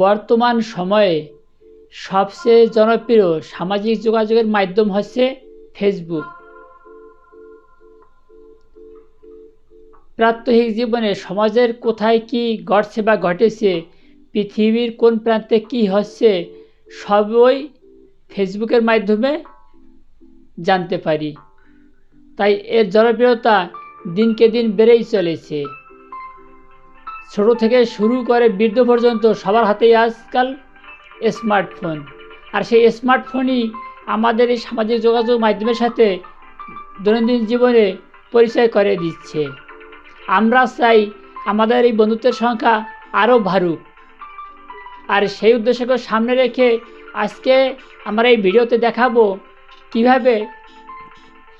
বর্তমান সময়ে সবচেয়ে জনপ্রিয় সামাজিক যোগাযোগের মাধ্যম হচ্ছে ফেসবুক। প্রাত্যহিক জীবনে সমাজের কোথায় কি ঘটছে বা ঘটেছে, পৃথিবীর কোন প্রান্তে কি হচ্ছে, সবই ফেসবুকের মাধ্যমে জানতে পারি। তাই এর জনপ্রিয়তা দিনকে দিন বেড়েই চলেছে। ছোট থেকে শুরু করে বৃদ্ধ পর্যন্ত সবার হাতেই আজকাল স্মার্টফোন, আর সেই স্মার্টফোনই আমাদের এই সামাজিক যোগাযোগ মাধ্যমের সাথে দৈনন্দিন জীবনে পরিচয় করে দিচ্ছে। আমরা চাই আমাদের এই বন্ধুত্বের সংখ্যা আরও বাড়ুক, আর সেই উদ্দেশ্যকে সামনে রেখে আজকে আমরা এই ভিডিওতে দেখাবো কিভাবে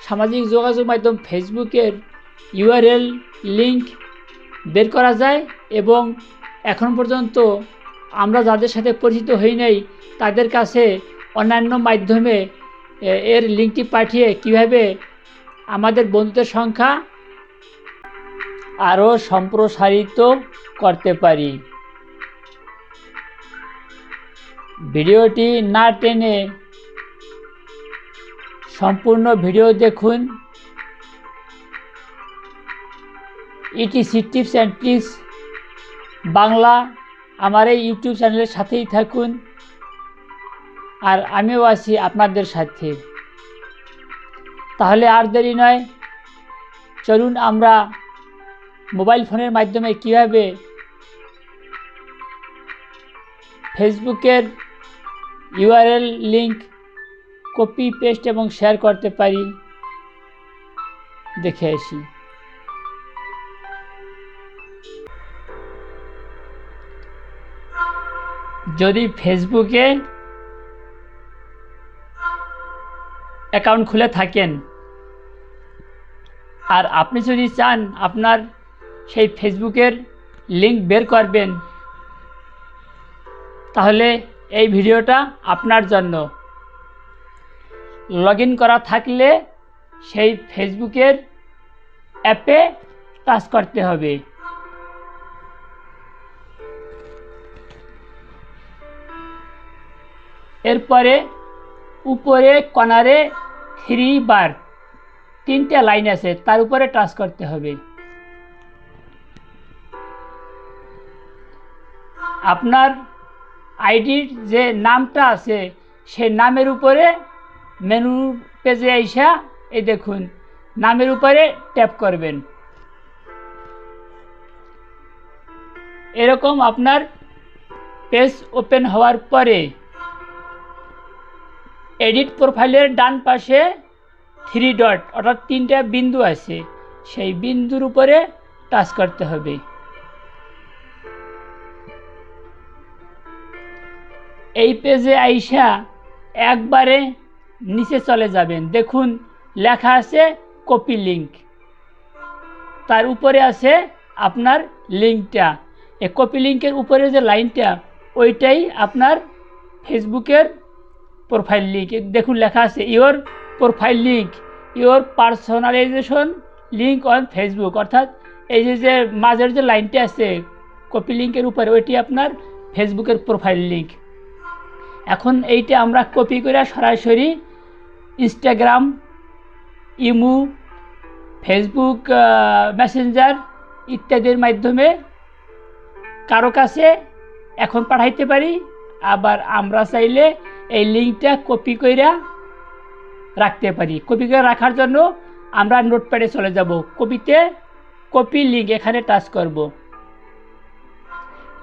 সামাজিক যোগাযোগ মাধ্যম ফেসবুকের ইউআরএল লিঙ্ক বের করা যায়, এবং এখন পর্যন্ত আমরা যাদের সাথে পরিচিত হই নাই তাদের কাছে অন্যান্য মাধ্যমে এর লিঙ্কটি পাঠিয়ে কিভাবে আমাদের বন্ধুত্বের সংখ্যা আরও সম্প্রসারিত করতে পারি। ভিডিওটি না টেনে সম্পূর্ণ ভিডিও দেখুন। Etc tips and tricks Bangla আমার এই ইউটিউব চ্যানেলের সাথেই থাকুন, আর আমিও আছি আপনাদের সাথে। তাহলে আর দেরি নয়, চলুন আমরা মোবাইল ফোনের মাধ্যমে কিভাবে ফেসবুকের ইউআরএল লিঙ্ক কপি পেস্ট এবং শেয়ার করতে পারি দেখে আসি। যদি ফেসবুকে অ্যাকাউন্ট খুলে থাকেন আর আপনি যদি চান আপনার সেই ফেসবুকের লিঙ্ক বের করবেন, তাহলে এই ভিডিওটা আপনার জন্য। লগ ইন করা থাকলে সেই ফেসবুকের অ্যাপে টাচ করতে হবে। এরপরে উপরে কর্নারে 3 বার 3টে লাইন আছে, তার উপরে টাচ করতে হবে। আপনার আইডির যে নামটা আছে সেই নামের উপরে মেনু পেজে আইসা এই দেখুন নামের উপরে ট্যাপ করবেন। এরকম আপনার পেজ ওপেন হওয়ার পরে এডিট প্রোফাইলের ডান পাশে 3 ডট অর্থাৎ 3টা বিন্দু আছে, সেই বিন্দুর উপরে টাচ করতে হবে। এই পেজে আইসা একবারে নিচে চলে যাবেন, দেখুন লেখা আছে কপি লিঙ্ক, তার উপরে আছে আপনার লিঙ্কটা। এই কপি লিঙ্কের উপরে যে লাইনটা ওইটাই আপনার ফেসবুকের প্রোফাইল লিঙ্ক। দেখুন লেখা আছে your profile link, your personalisation link on Facebook, অর্থাৎ এই যে মাঝের যে লাইনটা আছে কপি লিঙ্কের উপরে ওইটি আপনার ফেসবুকের প্রোফাইল লিঙ্ক। এখন এইটা আমরা কপি করে সরাসরি ইনস্টাগ্রাম, ইমো, ফেসবুক মেসেঞ্জার ইত্যাদির মাধ্যমে কারো কাছে এখন পাঠাইতে পারি। আবার আমরা চাইলে এই লিঙ্কটা কপি করে রাখতে পারি। কপি করে রাখার জন্য আমরা নোটপ্যাডে চলে যাব, কপিতে কপি লিঙ্ক এখানে টাচ করব।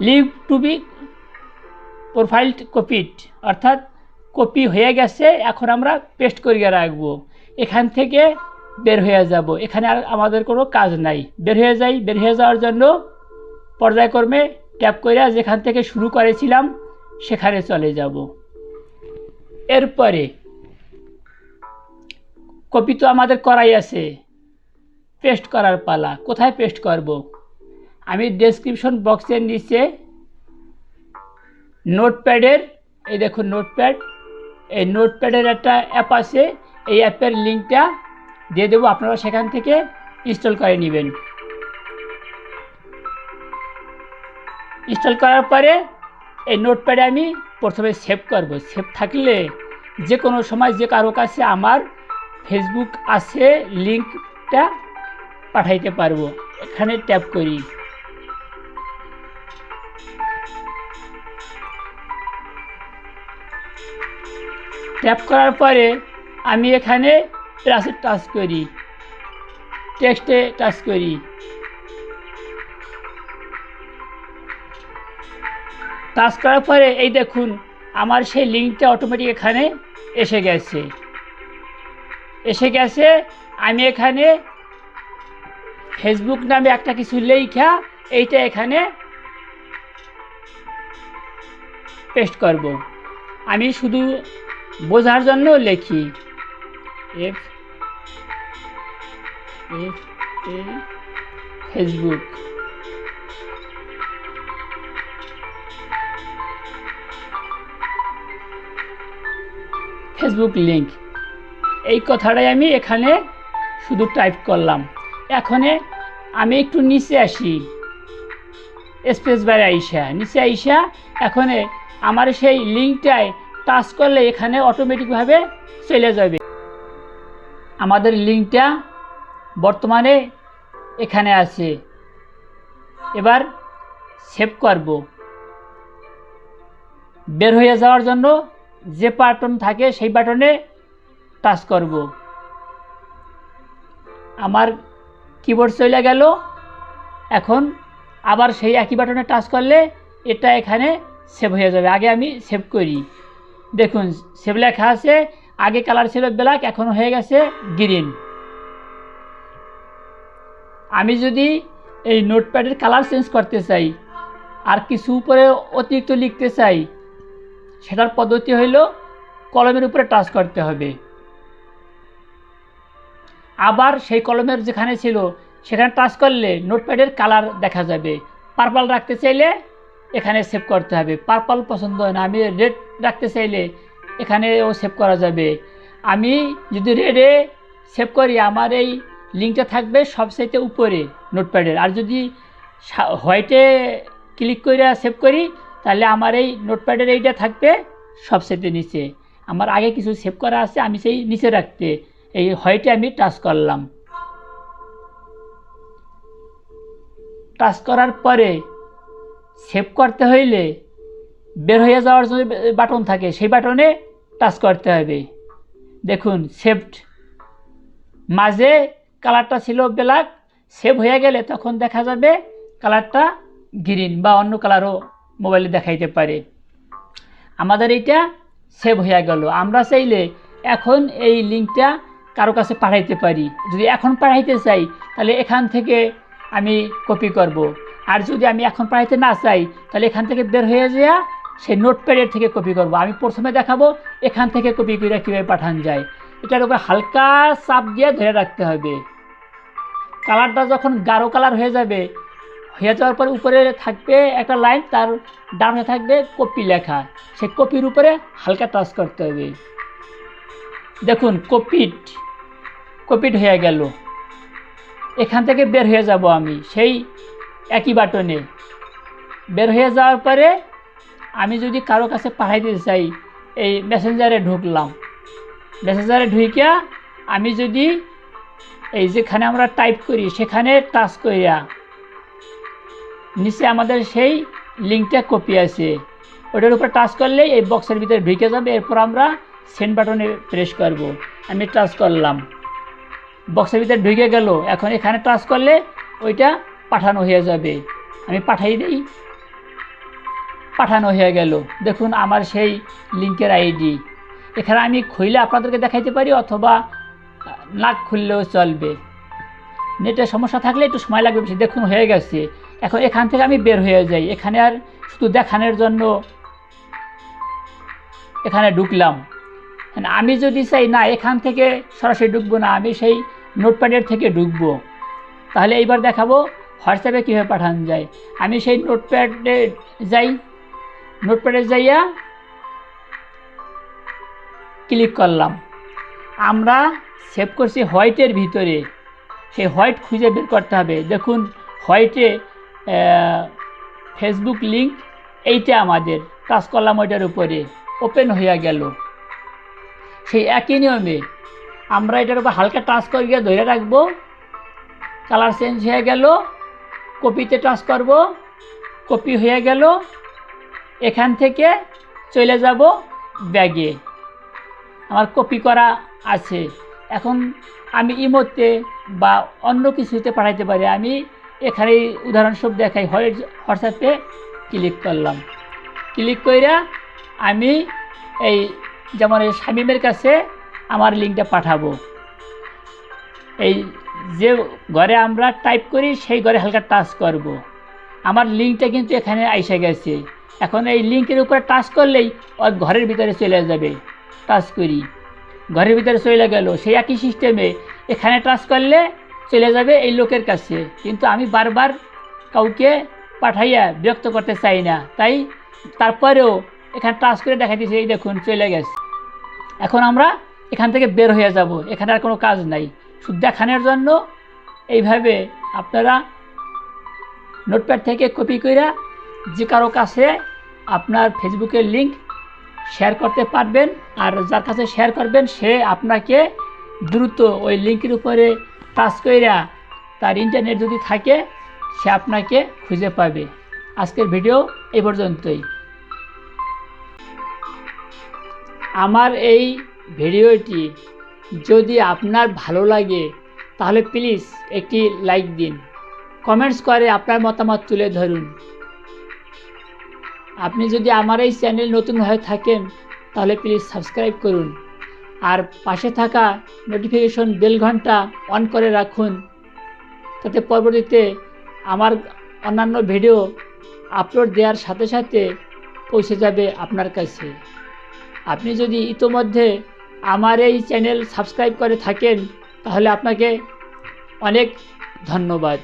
Link to be profile copied, অর্থাৎ কপি হয়ে গেছে, এখন আমরা পেস্ট করিয়ে রাখবো। এখান থেকে বের হয়ে যাব, এখানে আর আমাদের কোনো কাজ নাই। বের হয়ে যাই, বের হয়ে যাওয়ার জন্য পর্যায়ক্রমে ট্যাপ করে যেখান থেকে শুরু করেছিলাম সেখানে চলে যাব। এরপরে কপি তো আমাদের করাই আছে, পেস্ট করার পালা। কোথায় পেস্ট করব? আমি ডেসক্রিপশন বক্সের নিচে নোটপ্যাডের, এই দেখুন নোটপ্যাড, এই নোটপ্যাডের একটা অ্যাপ আছে, এই অ্যাপের লিঙ্কটা দিয়ে দেবো, আপনারা সেখান থেকে ইনস্টল করে নেবেন। ইনস্টল করার পরে এই নোটপ্যাডে আমি প্রথমে সেভ করব। সেভ থাকলে যে কোনো সময় যে কারো কাছে আমার ফেসবুক আছে লিঙ্কটা পাঠাইতে পারবো। এখানে ট্যাপ করি, ট্যাপ করার পরে আমি এখানে প্লাসে টাচ করি, টেক্সটে টাচ করি, টাচ করার পরে এই দেখুন আমার সেই লিঙ্কটা অটোমেটিক এখানে এসে গেছে। আমি এখানে ফেসবুক নামে একটা কিছু লেখা এইটা এখানে পেস্ট করব। আমি শুধু বোঝার জন্য লিখি ফেসবুক। ফেসবুক লিঙ্ক, এই কথাটাই আমি এখানে শুধু টাইপ করলাম। এখন আমি একটু নিচে আসি, স্পেস বারে নিচে আইসা এখন আমার সেই লিঙ্কটায় টাচ করলে এখানে অটোমেটিকভাবে চলে যাবে। আমাদের লিঙ্কটা বর্তমানে এখানে আছে। এবার সেভ করব। বের হয়ে যাওয়ার জন্য যে বাটন থাকে সেই বাটনে টাচ করব। আমার কিবোর্ড চলে গেল। এখন আবার সেই একই বাটনে টাচ করলে এটা এখানে সেভ হয়ে যাবে। আগে আমি সেভ করি, দেখুন সেভ লেখা আছে। আগে কালার ছিল ব্ল্যাক, এখন হয়ে গেছে গ্রিন। আমি যদি এই নোটপ্যাডের কালার চেঞ্জ করতে চাই আর কিছু উপরে অতিরিক্ত লিখতে চাই, সেটার পদ্ধতি হইল কলমের উপরে টাচ করতে হবে। আবার সেই কলমের যেখানে ছিল সেখানে টাচ করলে নোটপ্যাডের কালার দেখা যাবে। পার্পল রাখতে চাইলে এখানে সেভ করতে হবে। পার্পল পছন্দ হয় না, আমি রেড রাখতে চাইলে এখানেও সেভ করা যাবে। আমি যদি রেডে সেভ করি আমার এই লিঙ্কটা থাকবে সবচাইতে উপরে নোটপ্যাডের। আর যদি হোয়াইটে ক্লিক করে সেভ করি তাহলে আমার এই নোটপ্যাডের এইটা থাকবে সবচাইতে নিচে। আমার আগে কিছু সেভ করা আছে, আমি সেই নিচে রাখতে এই হোয়াইটে আমি টাচ করলাম। টাচ করার পরে সেভ করতে হইলে বের হয়ে যাওয়ার জন্য বাটন থাকে, সেই বাটনে টাচ করতে হবে। দেখুন সেভড, মাঝে কালারটা ছিল ব্ল্যাক, সেভ হয়ে গেলে তখন দেখা যাবে কালারটা গ্রিন বা অন্য কালারও মোবাইলে দেখাইতে পারে। আমাদের এইটা সেভ হয়ে গেল। আমরা চাইলে এখন এই লিঙ্কটা কারো কাছে পাঠাইতে পারি। যদি এখন পাঠাইতে চাই তাহলে এখান থেকে আমি কপি করব। আর যদি আমি এখন পাঠাইতে না চাই তাহলে এখান থেকে বের হয়ে যাওয়া সেই নোটপ্যাডের থেকে কপি করব। আমি প্রথমে দেখাবো এখান থেকে কপি করে কীভাবে পাঠানো যায়। এটার উপরে হালকা চাপ দিয়ে ধরে রাখতে হবে। কালারটা যখন গাঢ় কালার হয়ে যাওয়ার পরে উপরে থাকবে একটা লাইন, তার ডানে থাকবে কপি লেখা, সেই কপির উপরে হালকা টাচ করতে হবে। দেখুন কপিড হয়ে গেল। এখান থেকে বের হয়ে যাব আমি সেই একই বাটনে। বের হয়ে যাওয়ার পরে আমি যদি কারো কাছে পাঠাইতে চাই এই মেসেঞ্জারে ঢুকলাম। মেসেঞ্জারে ঢুকিয়া আমি যদি এই যেখানে আমরা টাইপ করি সেখানে টাচ করিয়া নিচে আমাদের সেই লিঙ্কটা কপি আছে, ওটার উপর টাচ করলে এই বক্সের ভিতরে ঢুকে যাবে। এরপর আমরা সেন্ড বাটনে প্রেস করব। আমি টাচ করলাম, বক্সের ভিতরে ঢুকে গেল। এখন এখানে টাচ করলে ওইটা পাঠানো হয়ে যাবে। আমি পাঠাই দিই, পাঠানো হয়ে গেল। দেখুন আমার সেই লিঙ্কের আইডি এখানে আমি খুলে আপনাদেরকে দেখাইতে পারি, অথবা না খুললেও চলবে। নেটের সমস্যা থাকলে একটু সময় লাগবে বেশি। দেখুন হয়ে গেছে। এখন এখান থেকে আমি বের হয়ে যাই। এখানে আর শুধু দেখানোর জন্য এখানে ঢুকলাম। আমি যদি চাই না এখান থেকে সরাসরি ঢুকবো না, আমি সেই নোটপ্যাডের থেকে ঢুকবো, তাহলে এইবার দেখাবো হোয়াটসঅ্যাপে কীভাবে পাঠানো যায়। আমি সেই নোটপ্যাডে যাইয়া ক্লিক করলাম। আমরা সেভ করছি হোয়াইটের ভিতরে, সেই হোয়াইট খুঁজে বের করতে হবে। দেখুন হোয়াইটে ফেসবুক লিঙ্ক এইটা আমাদের টাচ করলাম ওইটার উপরে, ওপেন হয়ে গেল। সেই একই নিয়মে আমরা এটার উপর হালকা টাচ করিয়ে ধরে রাখবো, কালার চেঞ্জ হয়ে গেল, কপিতে টাচ করব, কপি হয়ে গেল। এখান থেকে চলে যাব ব্যাগে, আমার কপি করা আছে। এখন আমি ইমোতে বা অন্য কিছুতে পাঠাইতে পারি। আমি এখানে উদাহরণস্বরূপ দেখাই, হোয়াটসঅ্যাপে ক্লিক করলাম, ক্লিক কইরা আমি এই যেমন এই শামীমের কাছে আমার লিঙ্কটা পাঠাবো। এই যে ঘরে আমরা টাইপ করি সেই ঘরে হালকা টাচ করব, আমার লিঙ্কটা কিন্তু এখানে আইসা গেছে। এখন এই লিঙ্কের উপরে টাচ করলেই ওই ঘরের ভিতরে চলে যাবে। টাচ করি, ঘরের ভিতরে চলে গেল। সেই একই সিস্টেমে এখানে টাচ করলে চলে যাবে এই লোকের কাছে। কিন্তু আমি বারবার কাউকে পাঠাইয়া বিরক্ত করতে চাই না, তাই তারপরেও এখানে টাচ করে দেখা দিয়েছে, এই দেখুন চলে গেছে। এখন আমরা এখান থেকে বের হয়ে যাব, এখানে আর কোনো কাজ নাই। শুধু দেখানোর জন্য এইভাবে আপনারা নোটপ্যাড থেকে কপি করে যে কারো কাছে আপনার ফেসবুকের লিঙ্ক শেয়ার করতে পারবেন। আর যার কাছে শেয়ার করবেন সে আপনাকে দ্রুত ওই লিঙ্কের উপরে টাচ কইরা, তার ইন্টারনেট যদি থাকে, সে আপনাকে খুঁজে পাবে। আজকের ভিডিও এই পর্যন্তই। আমার এই ভিডিওটি যদি আপনার ভালো লাগে তাহলে প্লিজ একটি লাইক দিন, কমেন্টস করে আপনার মতামত তুলে ধরুন। আপনি যদি আমার এই চ্যানেল নতুন হয়ে থাকেন তাহলে প্লিজ সাবস্ক্রাইব করুন, আর পাশে থাকা নোটিফিকেশন বেল ঘন্টা অন করে রাখুন, তাতে পরবর্তীতে আমার অন্যান্য ভিডিও আপলোড দেওয়ার সাথে সাথে পৌঁছে যাবে আপনার কাছে। আপনি যদি ইতোমধ্যে আমার এই চ্যানেল সাবস্ক্রাইব করে থাকেন তাহলে আপনাকে অনেক ধন্যবাদ।